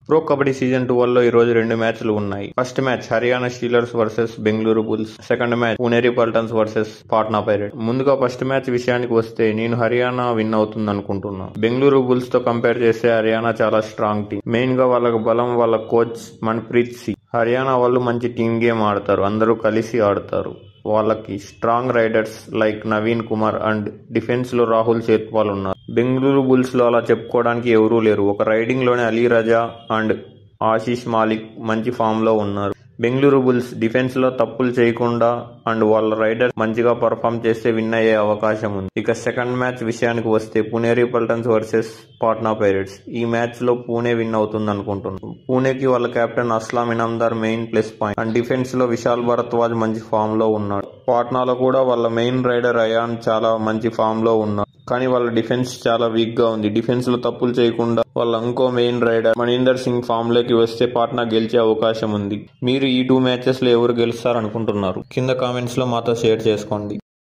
Pro kabaddi season 12 ఈ రోజు 2 మ్యాచ్లు ఉన్నాయి. First match Haryana Steelers versus Bengaluru bulls, second match Puneri Paltans versus Patna pirates. ముందుగా ఫస్ట్ మ్యాచ్ విషయానికి వస్తే నేను హర్యానా విన్ అవుతుంది అనుకుంటున్నా. బెంగళూరు బుల్స్ తో కంపేర్ చేస్తే హర్యానా చాలా స్ట్రాంగ్ టీం. మెయిన్ గా వాళ్ళకు బలం వాళ్ళ కోచ్ మన్ప్రీత్ సింగ్. హర్యానా వాళ్ళు మంచి టీమ్ గేమ్ ఆడతారు, అందరూ కలిసి ఆడతారు. వాళ్ళకి strong riders like Naveen Kumar and defence లో రాహుల్ సేత్వాల్ ఉన్నారు. బెంగళూరు బుల్స్ లో అలా చెప్పుకోవడానికి ఎవరూ లేరు. ఒక రైడింగ్ లోనే అలీ రజా అండ్ ఆశీష్ మాలిక్ మంచి ఫామ్ లో ఉన్నారు. బెంగళూరు బుల్స్ డిఫెన్స్ లో తప్పులు చేయకుండా అండ్ వాళ్ళ రైడర్స్ మంచిగా పర్ఫామ్ చేస్తే విన్ అయ్యే అవకాశం ఉంది. ఇక సెకండ్ మ్యాచ్ విషయానికి వస్తే పునేరి పల్టన్స్ వర్సెస్ పాట్నా పైరేట్స్. ఈ మ్యాచ్ లో పూణే విన్ అవుతుంది అనుకుంటున్నాను. పూణేకి వాళ్ళ captain Aslam Inamdar main plus point and defence లో విశాల్ భరద్వాజ్ మంచి ఫామ్ లో ఉన్నాడు. పాట్నాలో కూడా వాళ్ళ మెయిన్ రైడర్ అయాన్ చాలా మంచి ఫామ్ లో ఉన్నారు. కానీ వాళ్ళ డిఫెన్స్ చాలా వీక్ గా ఉంది. డిఫెన్స్ లో తప్పులు చేయకుండా వాళ్ళ ఇంకో main raider Maninder Singh form లోకి వస్తే పాట్నా గెలిచే అవకాశం ఉంది. మీరు ఈ 2 మ్యాచెస్ లో ఎవరు గెలుస్తారు అనుకుంటున్నారు? కింద కామెంట్స్ లో మాతో షేర్ చేసుకోండి.